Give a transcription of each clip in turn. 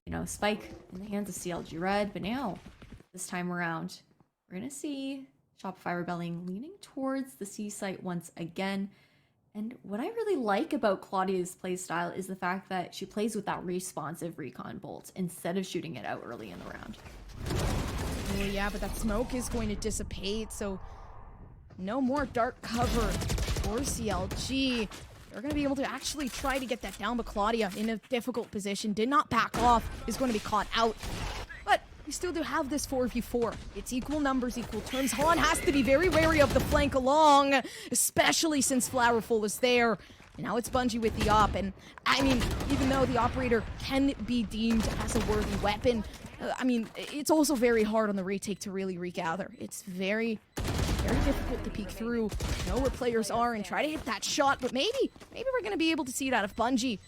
You know, Spike in the hands of CLG Red, but now, this time around, we're gonna see Shopify Rebelling leaning towards the C site once again. And what I really like about Claudia's playstyle is the fact that she plays with that responsive recon bolt instead of shooting it out early in the round. Oh yeah, but that smoke is going to dissipate, so no more dark cover for CLG. They're going to be able to actually try to get that down, but Claudia in a difficult position, did not back off, is going to be caught out. But we still do have this 4v4. It's equal numbers, equal terms. Han has to be very wary of the flank along, especially since Flowerful is there. And now it's Bungie with the op, and I mean, even though the operator can be deemed as a worthy weapon, I mean, it's also very hard on the retake to really regather. It's very difficult to peek through, know where players are, and try to hit that shot, but maybe we're going to be able to see it out of Bungie.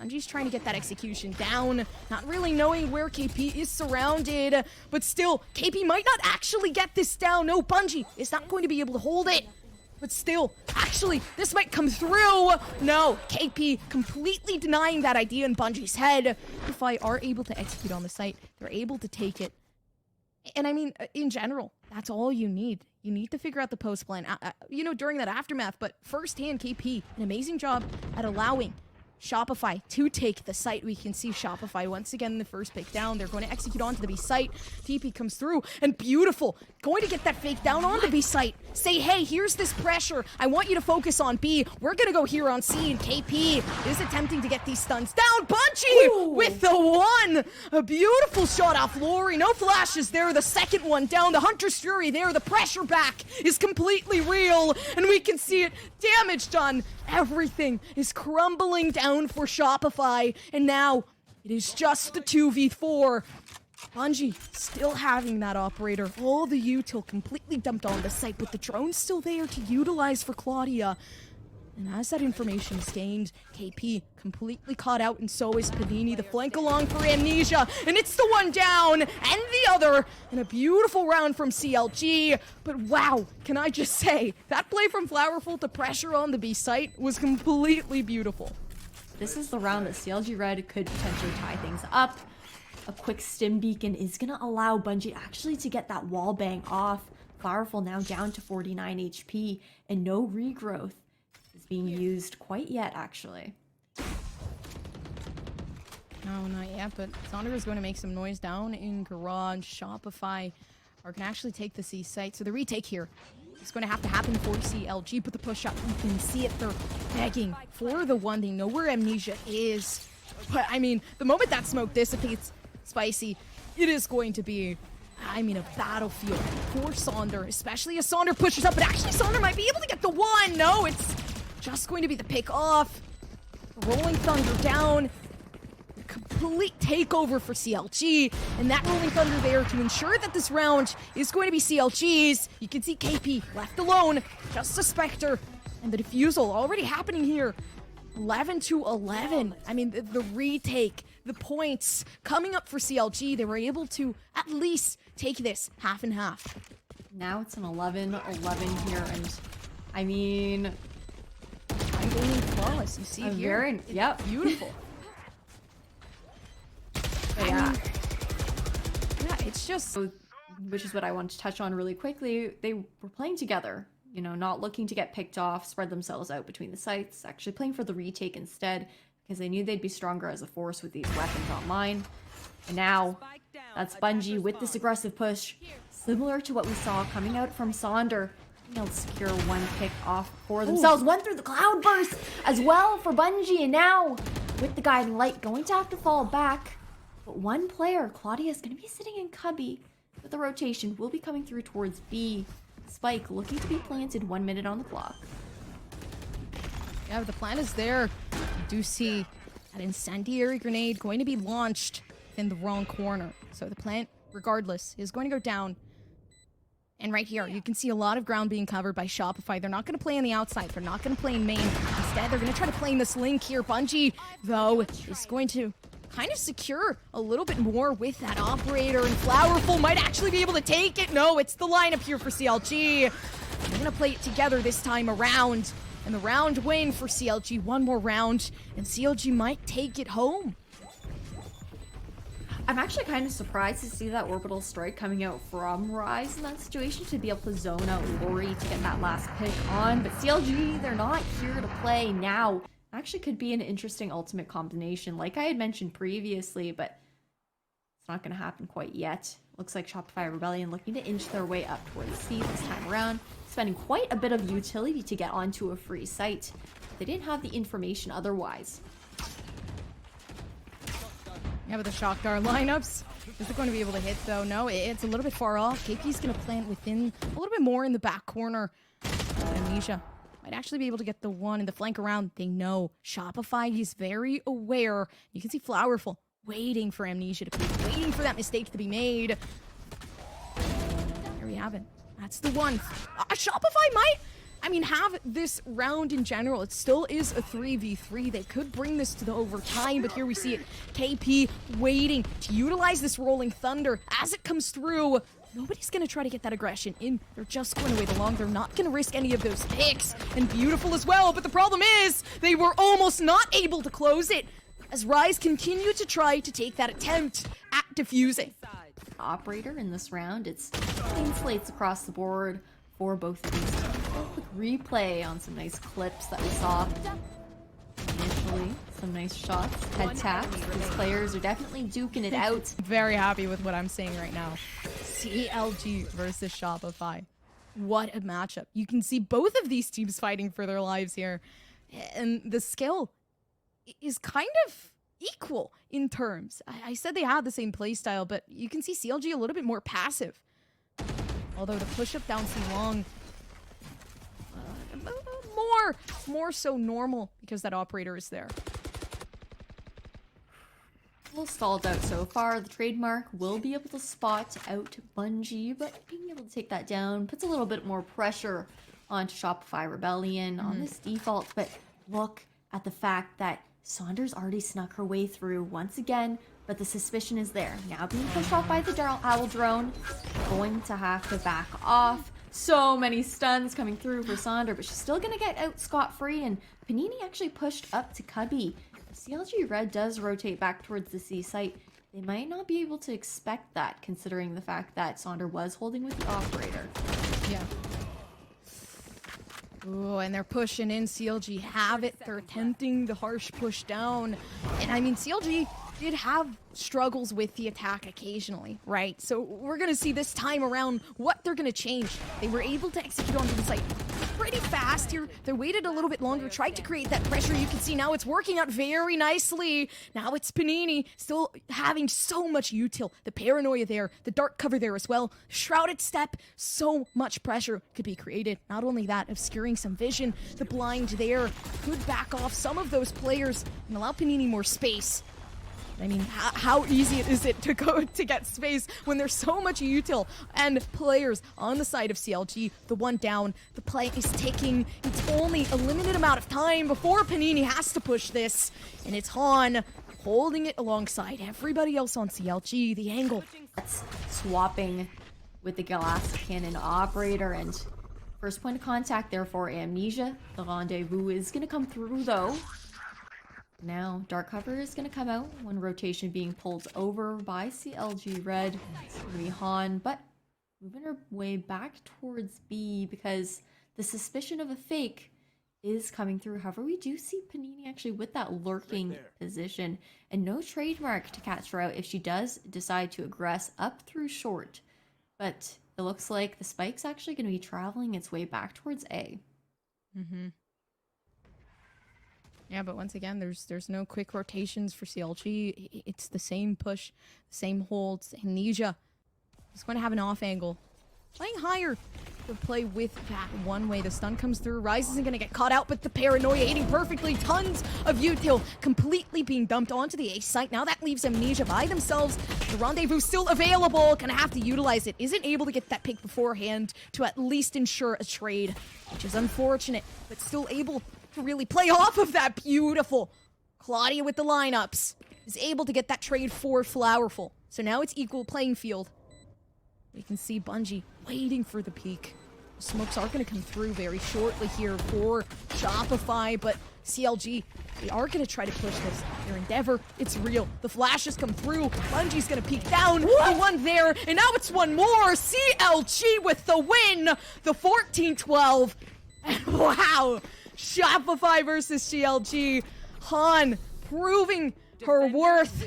Bungie's trying to get that execution down, not really knowing where KP is surrounded, but still, KP might not actually get this down. No, Bungie is not going to be able to hold it. But still, actually, this might come through. No, KP completely denying that idea in Bungie's head. If I are able to execute on the site, they're able to take it. And I mean, in general, that's all you need. You need to figure out the post plan, you know, during that aftermath. But firsthand, KP, an amazing job at allowing Shopify to take the site. We can see Shopify once again in the first pick down. They're going to execute onto the B site. TP comes through, and beautiful. Going to get that fake down on the B site. Say, hey, here's this pressure. I want you to focus on B. We're going to go here on C, and KP is attempting to get these stuns down. Bungie with the one. A beautiful shot off Lori. No flashes there. The second one down. The Hunter's Fury there. The pressure back is completely real, and we can see it. Damage done. Everything is crumbling down for Shopify, and now it is just the 2v4. Bungie still having that operator, all the util completely dumped on the site, but the drone's still there to utilize for Claudia. And as that information is gained, KP completely caught out, and so is Panini. The flank along for Amnesia, and it's the one down, and the other, and a beautiful round from CLG. But wow, can I just say, that play from Flowerful to pressure on the B site was completely beautiful. This is the round that CLG Red could potentially tie things up. A quick stim beacon is going to allow Bungie actually to get that wall bang off. Flowerful now down to 49 HP, and no regrowth is being used quite yet, actually. No, not yet, but Sonder is going to make some noise down in Garage. Shopify are going to actually take the C site, so the retake here is going to have to happen for CLG, but the push up, you can see it, they're begging for the one. They know where Amnesia is, but I mean, the moment that smoke dissipates, Spicy, it is going to be, I mean, a battlefield for Sonder, especially as Sonder pushes up, but actually Sonder might be able to get the one. No, it's just going to be the pick off. Rolling Thunder down. Complete takeover for CLG, and that Rolling Thunder there to ensure that this round is going to be CLG's. You can see KP left alone, just a Spectre, and the defusal already happening here. 11-11. I mean, the retake, the points coming up for CLG. They were able to at least take this half and half. Now it's an 11-11 here, and I mean, I'm going flawless. You see here, yep, beautiful. Yeah. Yeah, it's just... Which is what I want to touch on really quickly. They were playing together, you know, not looking to get picked off, spread themselves out between the sites, actually playing for the retake instead, because they knew they'd be stronger as a force with these weapons online. And now, that's Bungie with this aggressive push, similar to what we saw coming out from Sonder. They'll secure one pick off for themselves. One through the cloud burst as well for Bungie, and now, with the guiding light, going to have to fall back. But one player, Claudia, is going to be sitting in Cubby with the rotation. Will be coming through towards B. Spike looking to be planted 1 minute on the clock. Yeah, but the plan is there. You do see that incendiary grenade going to be launched in the wrong corner. So the plant, regardless, is going to go down. And right here, you can see a lot of ground being covered by Shopify. They're not going to play on the outside. They're not going to play in main. Instead, they're going to try to play in this link here. Bungie, though, is going to kind of secure a little bit more with that operator, and Flowerful might actually be able to take it. No, it's the lineup here for CLG. They're gonna play it together this time around. And the round win for CLG. One more round, and CLG might take it home. I'm actually kind of surprised to see that orbital strike coming out from Rise in that situation to be able to zone out Lori to get that last pick on. But CLG, they're not here to play now. Actually could be an interesting ultimate combination, like I had mentioned previously, but it's not going to happen quite yet. Looks like Shopify Rebellion looking to inch their way up towards C this time around, spending quite a bit of utility to get onto a free site. They didn't have the information otherwise. Yeah, but the shock dart lineups, is it going to be able to hit though? No, it's a little bit far off. KP's going to plant within a little bit more in the back corner. Amnesia might actually be able to get the one in the flank around. They know Shopify, he's very aware. You can see Flowerful waiting for Amnesia to peek, waiting for that mistake to be made. There we have it. That's the one. Shopify might, have this round in general. It still is a 3v3. They could bring this to the overtime, but here we see it. KP waiting to utilize this Rolling Thunder as it comes through. Nobody's going to try to get that aggression in. They're just going to wait along. They're not going to risk any of those picks. And Beautiful as well, but the problem is they were almost not able to close it as Rise continued to try to take that attempt at defusing. Operator in this round, it's clean slates across the board for both of these. A quick replay on some nice clips that we saw initially. Some nice shots, head taps. These players are definitely duking it out. Very happy with what I'm seeing right now. CLG versus Shopify. What a matchup. You can see both of these teams fighting for their lives here. And the skill is kind of equal in terms. I said they had the same playstyle, but you can see CLG a little bit more passive. Although the push-up down C long, more so normal because that operator is there. A little stalled out so far. The trademark will be able to spot out Bungie, but being able to take that down puts a little bit more pressure onto Shopify Rebellion on this default. But look at the fact that Saunders already snuck her way through once again, but the suspicion is there. Now being pushed off by the Owl drone, going to have to back off. So many stuns coming through for Saunders, but she's still going to get out scot-free, and Panini actually pushed up to Cubby. If CLG Red does rotate back towards the C site, they might not be able to expect that, considering the fact that Saunders was holding with the operator. Yeah. Ooh, and they're pushing in. CLG have it. They're attempting the harsh push down. And CLG did have struggles with the attack occasionally, right? So we're going to see this time around what they're going to change. They were able to execute onto the site pretty fast here. They waited a little bit longer, tried to create that pressure. You can see now it's working out very nicely. Now it's Panini still having so much util. The paranoia there, the dark cover there as well. Shrouded step, so much pressure could be created. Not only that, obscuring some vision, the blind there could back off some of those players and allow Panini more space. How easy is it to go to get space when there's so much util and players on the side of CLG? The one down, the play is ticking. It's only a limited amount of time before Panini has to push this. And it's Han holding it alongside everybody else on CLG. The angle. That's swapping with the glass cannon operator, and first point of contact there for Amnesia. The rendezvous is going to come through though. Now, dark cover is going to come out. One rotation being pulled over by CLG Red. It's going to be Han, but moving her way back towards B because the suspicion of a fake is coming through. However, we do see Panini actually with that lurking position and no trademark to catch her out if she does decide to aggress up through short. But it looks like the spike's actually going to be traveling its way back towards A. Yeah, but once again, there's no quick rotations for CLG. It's the same push, same holds. Amnesia is going to have an off angle. Playing higher to play with that one way. The stun comes through. Rise isn't going to get caught out, but the paranoia hitting perfectly. Tons of util completely being dumped onto the A site. Now that leaves Amnesia by themselves. The rendezvous still available. Gonna have to utilize it. Isn't able to get that pick beforehand to at least ensure a trade, which is unfortunate, but still able to really play off of that. Beautiful. Claudia with the lineups is able to get that trade for Flowerful. So now it's equal playing field. We can see Bungie waiting for the peak. Smokes are going to come through very shortly here for Shopify, but CLG, they are going to try to push this. Their endeavor, it's real. The flashes come through. Bungie's going to peek down. The one there, and now it's one more. CLG with the win. The 14-12. Wow. Shopify versus CLG. Han proving her worth.